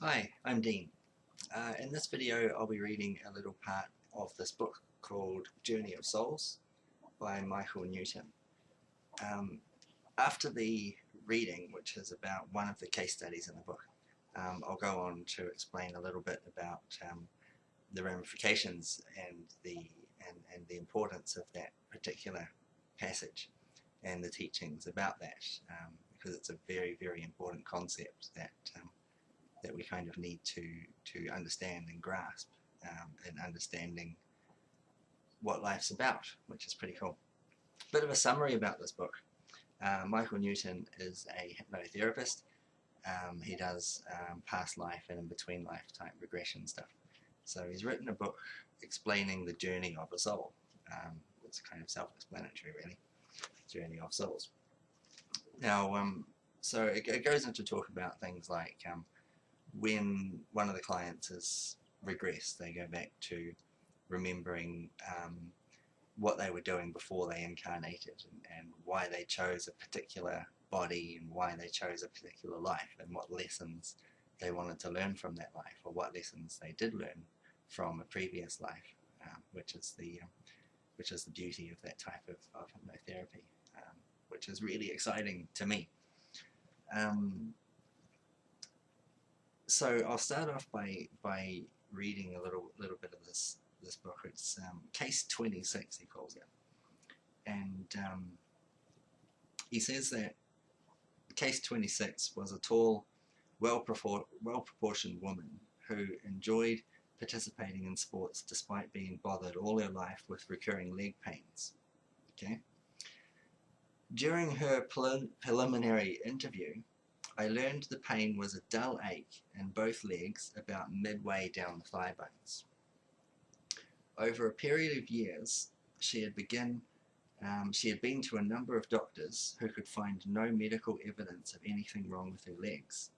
Hi, I'm Dean. In this video I'll be reading a little part of this book called Journey of Souls by Michael Newton. Um, After the reading, which is about one of the case studies in the book, I'll go on to explain a little bit about the ramifications and the importance of that particular passage and the teachings about that, because it's a very, very important concept that we kind of need to understand and grasp in understanding what life's about, which is pretty cool. Bit of a summary about this book. Michael Newton is a hypnotherapist. He does past life and in between lifetime regression stuff. So he's written a book explaining the journey of a soul. It's kind of self-explanatory, really. Journey of souls. Now, so it goes into talk about things like when one of the clients has regressed, they go back to remembering what they were doing before they incarnated and why they chose a particular body and why they chose a particular life and what lessons they wanted to learn from that life or what lessons they did learn from a previous life, which is the beauty of that type of hypnotherapy, which is really exciting to me. So I'll start off by reading a little bit of this book. It's Case 26, he calls it, and he says that Case 26 was a tall, well-proportioned woman who enjoyed participating in sports despite being bothered all her life with recurring leg pains. Okay. During her preliminary interview, I learned the pain was a dull ache in both legs about midway down the thigh bones. Over a period of years, she had been to a number of doctors who could find no medical evidence of anything wrong with her legs.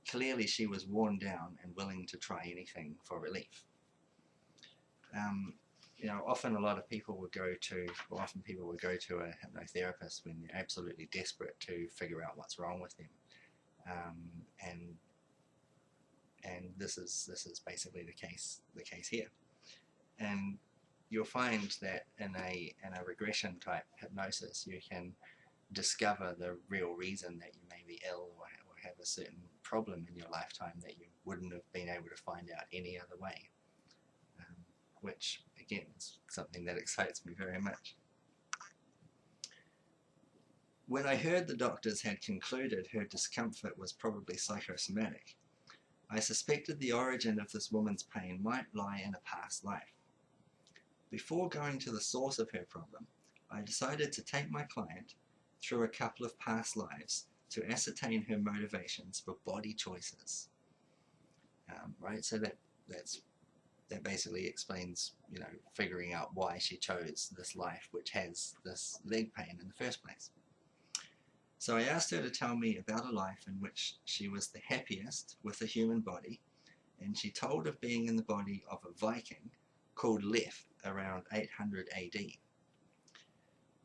Clearly she was worn down and willing to try anything for relief. Often people would go to a hypnotherapist when they're absolutely desperate to figure out what's wrong with them. And this is basically the case here. And you'll find that in a regression type hypnosis, you can discover the real reason that you may be ill or have a certain problem in your lifetime that you wouldn't have been able to find out any other way, which again is something that excites me very much. When I heard the doctors had concluded her discomfort was probably psychosomatic, I suspected the origin of this woman's pain might lie in a past life. Before going to the source of her problem, I decided to take my client through a couple of past lives to ascertain her motivations for body choices. Right, so that basically explains, figuring out why she chose this life which has this leg pain in the first place. So I asked her to tell me about a life in which she was the happiest with a human body, and she told of being in the body of a Viking called Leif around 800 AD.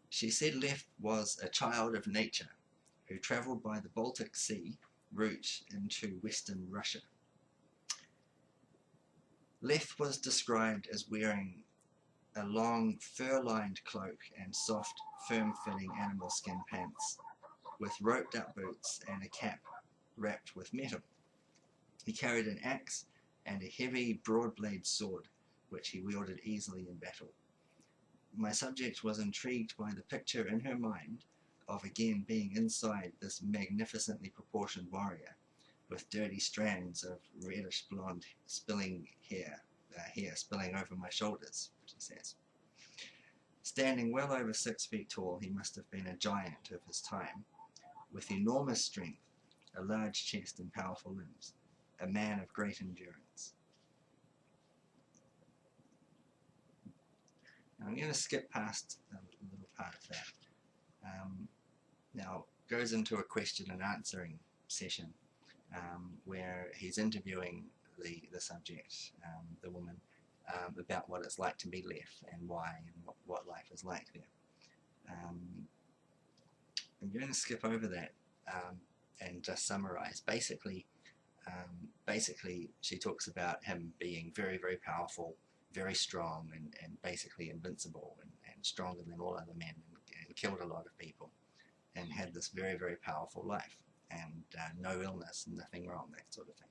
She said Leif was a child of nature who travelled by the Baltic Sea route into western Russia. Leif was described as wearing a long fur-lined cloak and soft, firm-fitting animal skin pants, with roped-up boots and a cap wrapped with metal. He carried an axe and a heavy, broad-bladed sword, which he wielded easily in battle. My subject was intrigued by the picture in her mind of again being inside this magnificently proportioned warrior, with dirty strands of reddish blonde hair spilling over my shoulders, she says. Standing well over 6 feet tall, he must have been a giant of his time, with enormous strength, a large chest and powerful limbs, a man of great endurance. Now I'm going to skip past a little part of that. Now goes into a question and answering session where he's interviewing the subject, the woman, about what it's like to be Leif and why and what life is like there. I'm going to skip over that and just summarize. Basically, basically she talks about him being very, very powerful, very strong, and basically invincible, and stronger than all other men, and killed a lot of people, and had this very, very powerful life, and no illness, nothing wrong, that sort of thing.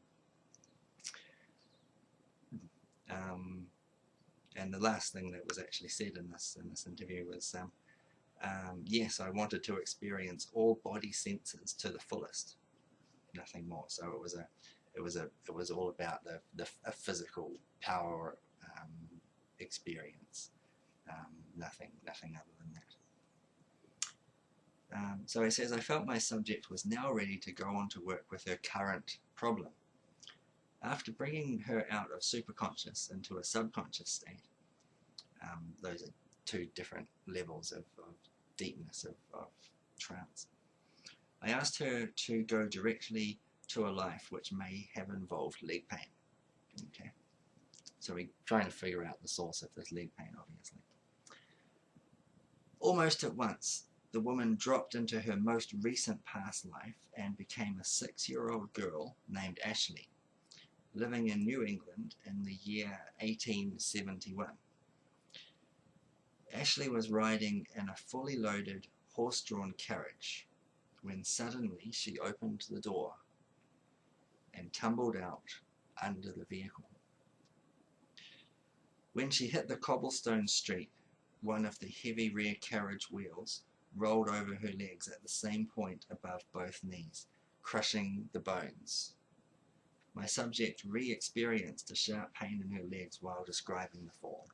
And the last thing that was actually said in this interview was, yes, I wanted to experience all body senses to the fullest, nothing more. So it was all about a physical power experience, nothing other than that. So he says, I felt my subject was now ready to go on to work with her current problem. After bringing her out of superconscious into a subconscious state, those are two different levels of deepness of trance, I asked her to go directly to a life which may have involved leg pain. Okay, so we're trying to figure out the source of this leg pain, obviously. Almost at once, the woman dropped into her most recent past life and became a 6-year-old girl named Ashley, living in New England in the year 1871. Ashley was riding in a fully loaded horse-drawn carriage when suddenly she opened the door and tumbled out under the vehicle. When she hit the cobblestone street, one of the heavy rear carriage wheels rolled over her legs at the same point above both knees, crushing the bones. My subject re-experienced a sharp pain in her legs while describing the fall.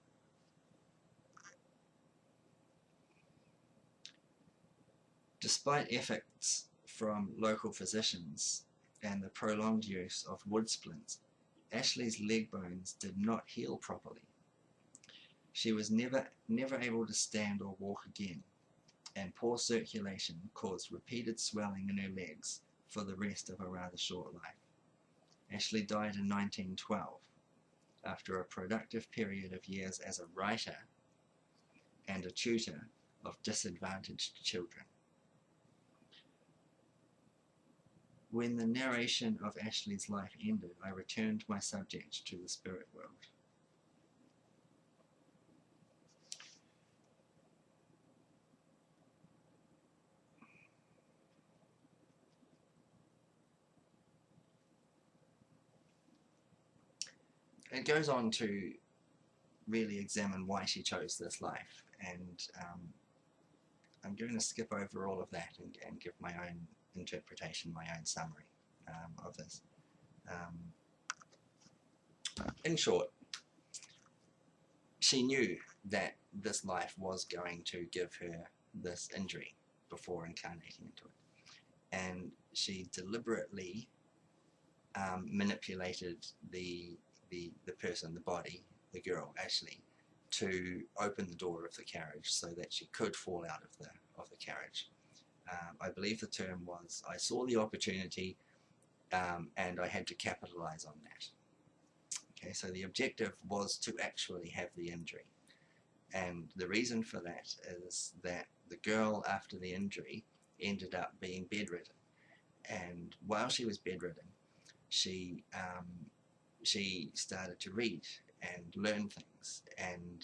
Despite efforts from local physicians and the prolonged use of wood splints, Ashley's leg bones did not heal properly. She was never able to stand or walk again, and poor circulation caused repeated swelling in her legs for the rest of a rather short life. Ashley died in 1912 after a productive period of years as a writer and a tutor of disadvantaged children. When the narration of Ashley's life ended, I returned my subject to the spirit world. It goes on to really examine why she chose this life, and I'm going to skip over all of that and give my own interpretation, my own summary of this. In short, she knew that this life was going to give her this injury before incarnating into it, and she deliberately manipulated the person, the body, the girl, Ashley, to open the door of the carriage so that she could fall out of the carriage. I believe the term was, I saw the opportunity and I had to capitalize on that. Okay, so the objective was to actually have the injury. And the reason for that is that the girl, after the injury, ended up being bedridden. And while she was bedridden, she started to read and learn things, and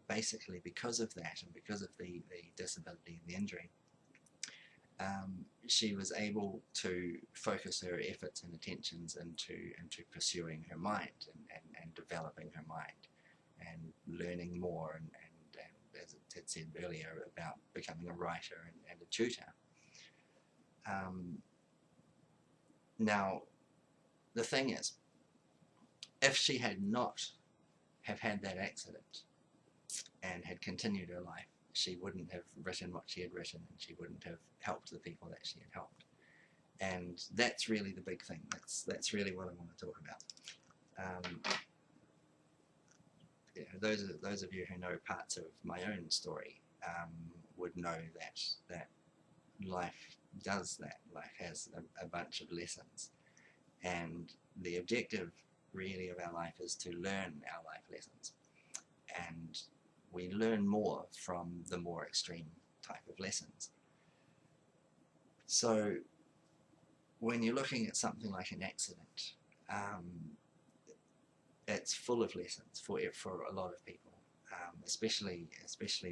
basically because of that and because of the disability and the injury, she was able to focus her efforts and attentions into pursuing her mind and developing her mind and learning more and as it had said earlier, about becoming a writer and a tutor. Now, the thing is, if she had not have had that accident and had continued her life, she wouldn't have written what she had written, and she wouldn't have helped the people that she had helped. And that's really the big thing. That's really what I want to talk about. Yeah, those of you who know parts of my own story would know that life does that. Life has a bunch of lessons, and the objective really of our life is to learn our life lessons, and we learn more from the more extreme type of lessons. So when you're looking at something like an accident, It's full of lessons for a lot of people, especially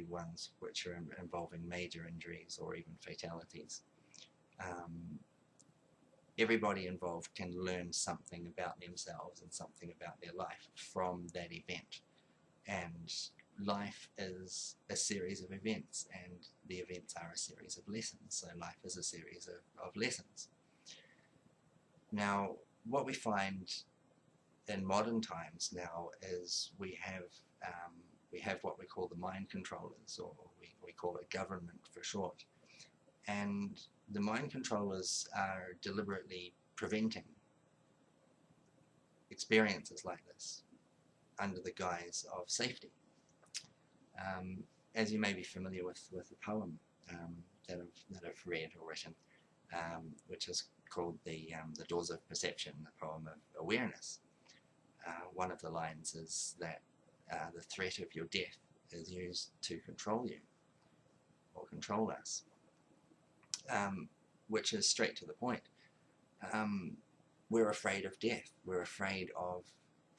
ones which are involving major injuries or even fatalities. Everybody involved can learn something about themselves and something about their life from that event. And life is a series of events, and the events are a series of lessons. So life is a series of lessons. Now, what we find in modern times now is we have what we call the mind controllers, or we call it government for short. And the mind controllers are deliberately preventing experiences like this under the guise of safety. As you may be familiar with a poem that I've read or written, which is called the Doors of Perception, the poem of awareness. One of the lines is that the threat of your death is used to control you or control us, which is straight to the point. We're afraid of death. We're afraid of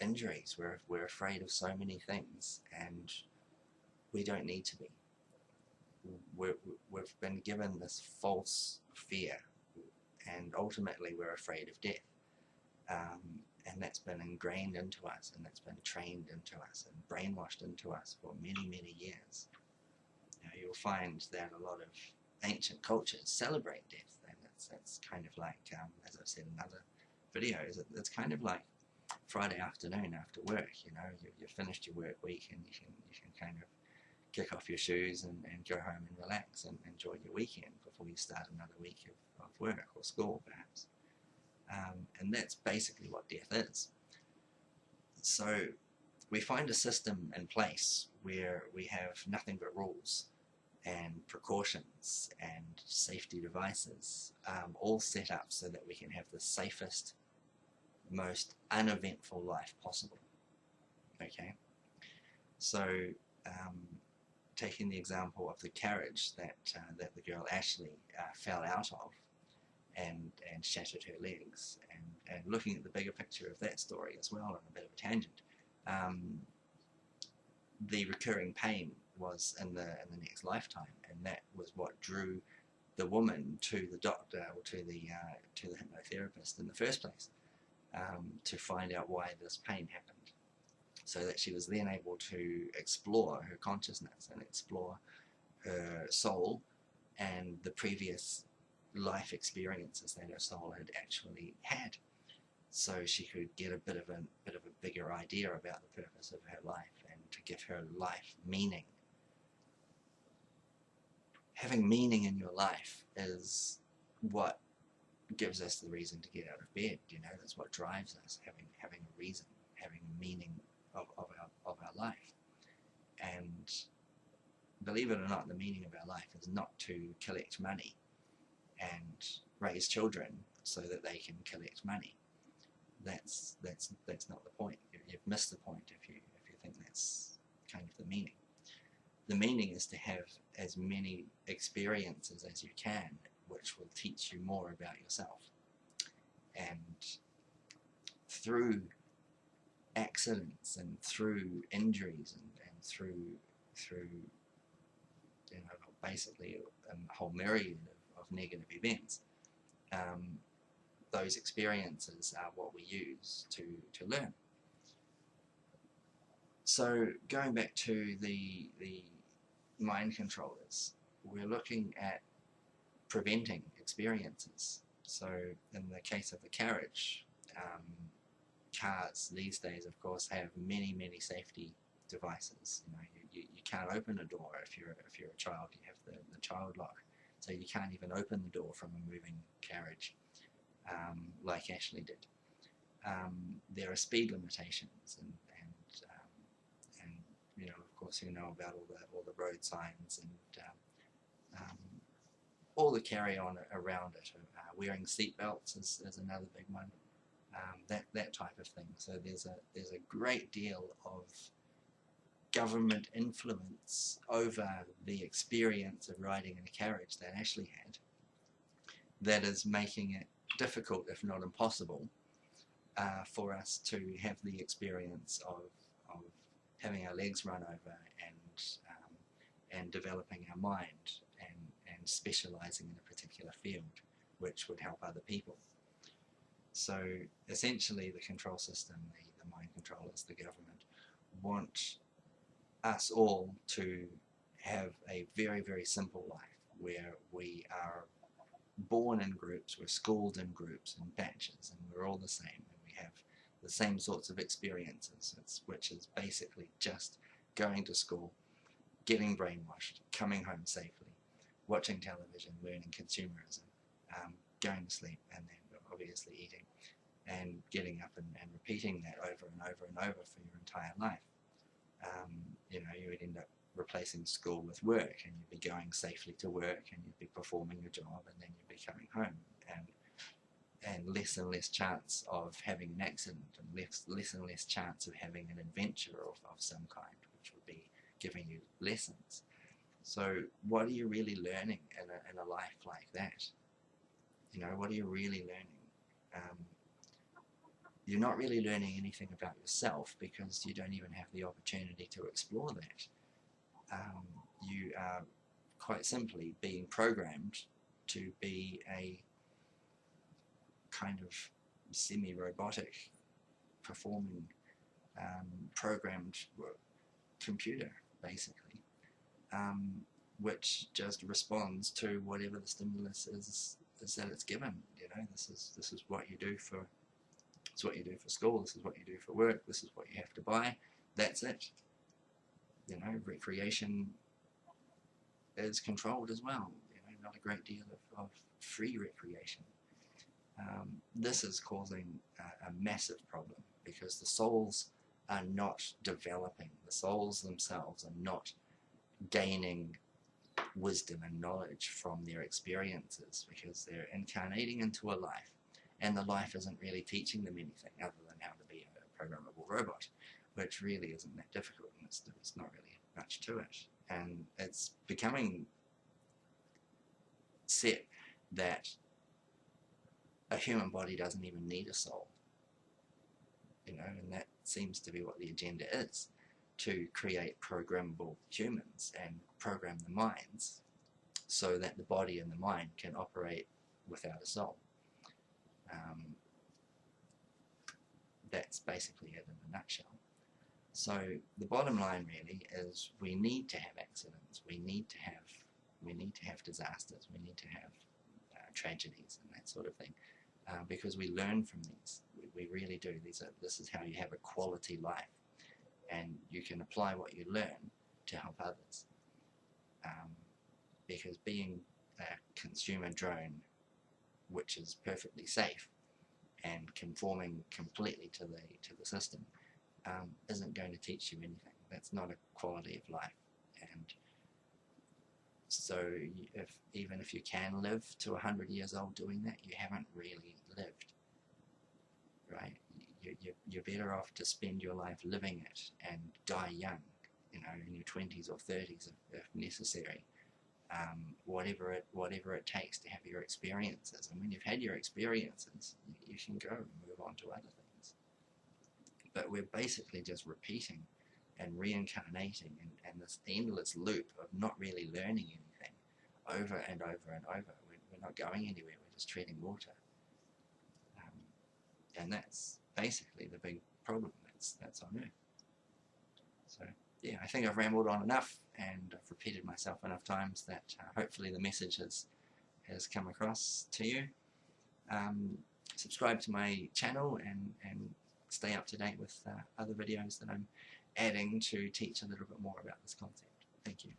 injuries. We're afraid of so many things, and we don't need to be. We've been given this false fear, and ultimately we're afraid of death. And that's been ingrained into us, and that's been trained into us and brainwashed into us for many, many years. Now, you'll find that a lot of ancient cultures celebrate death, and that's kind of like, as I've said in other videos, it's kind of like Friday afternoon after work. You know, you've finished your work week, and you can kind of kick off your shoes and go home and relax and enjoy your weekend before you start another week of work or school, perhaps. And that's basically what death is. So we find a system in place where we have nothing but rules and precautions and safety devices, all set up so that we can have the safest, most uneventful life possible. Okay, so taking the example of the carriage that the girl Ashley fell out of and shattered her legs, and looking at the bigger picture of that story as well, on a bit of a tangent, the recurring pain was in the next lifetime, and that was what drew the woman to the doctor or to the hypnotherapist in the first place, to find out why this pain happened, so that she was then able to explore her consciousness and explore her soul and the previous life experiences that her soul had actually had, so she could get a bit of a bigger idea about the purpose of her life and to give her life meaning. Having meaning in your life is what gives us the reason to get out of bed. You know, that's what drives us, having a reason, having meaning of our life. And believe it or not, the meaning of our life is not to collect money and raise children so that they can collect money. That's not the point. You've missed the point if you think that's kind of the meaning. The meaning is to have as many experiences as you can, which will teach you more about yourself. And through accidents and through injuries and through you know, basically a whole myriad of negative events, those experiences are what we use to learn. So going back to the mind controllers, we're looking at preventing experiences. So in the case of the carriage, cars these days, of course, have many safety devices. You know, you can't open a door if you're a child. You have the child lock, so you can't even open the door from a moving carriage, like Ashley did. There are speed limitations, and you know, of course, you know about all the road signs and all the carry on around it. Wearing seat belts is another big one. That type of thing. So there's a great deal of government influence over the experience of riding in a carriage that Ashley had, that is making it difficult, if not impossible, for us to have the experience of having our legs run over and developing our mind and specializing in a particular field, which would help other people. So essentially the control system, the mind controllers, the government, want us all to have a very, very simple life where we are born in groups, we're schooled in groups and batches, and we're all the same, and we have the same sorts of experiences, which is basically just going to school, getting brainwashed, coming home safely, watching television, learning consumerism, going to sleep, and then obviously eating, and getting up and repeating that over and over and over for your entire life. You know, you would end up replacing school with work, and you'd be going safely to work, and you'd be performing your job, and then you'd be coming home, and less chance of having an accident, and less and less chance of having an adventure of some kind, which would be giving you lessons. So what are you really learning in a life like that? You know, what are you really learning? You're not really learning anything about yourself, because you don't even have the opportunity to explore that. You are quite simply being programmed to be a kind of semi-robotic performing programmed computer, basically, which just responds to whatever the stimulus is that it's given. You know, this is what you do for school, this is what you do for work, this is what you have to buy, that's it. You know, recreation is controlled as well. You know, not a great deal of free recreation. This is causing a massive problem, because the souls are not developing. The souls themselves are not gaining wisdom and knowledge from their experiences, because they're incarnating into a life, and the life isn't really teaching them anything other than how to be a programmable robot, which really isn't that difficult, and it's not really much to it. And it's becoming set that a human body doesn't even need a soul, you know, and that seems to be what the agenda is, to create programmable humans and program the minds so that the body and the mind can operate without a soul. That's basically it in a nutshell. So the bottom line really is, we need to have accidents, we need to have disasters, we need to have tragedies and that sort of thing, because we learn from these. We really do. This is how you have a quality life, and you can apply what you learn to help others. Because being a consumer drone, which is perfectly safe and conforming completely to the system, isn't going to teach you anything. That's not a quality of life. And so even if you can live to 100 years old doing that, you haven't really lived, right? You're better off to spend your life living it and die young, you know, in your 20s or 30s if necessary. Whatever it takes to have your experiences, and when you've had your experiences, you can go and move on to other things. But we're basically just repeating and reincarnating and this endless loop of not really learning anything over and over and over. We're not going anywhere, we're just treading water. And that's basically the big problem that's on Earth. So yeah, I think I've rambled on enough, and I've repeated myself enough times that hopefully the message has come across to you. Subscribe to my channel and stay up to date with other videos that I'm adding to teach a little bit more about this concept. Thank you.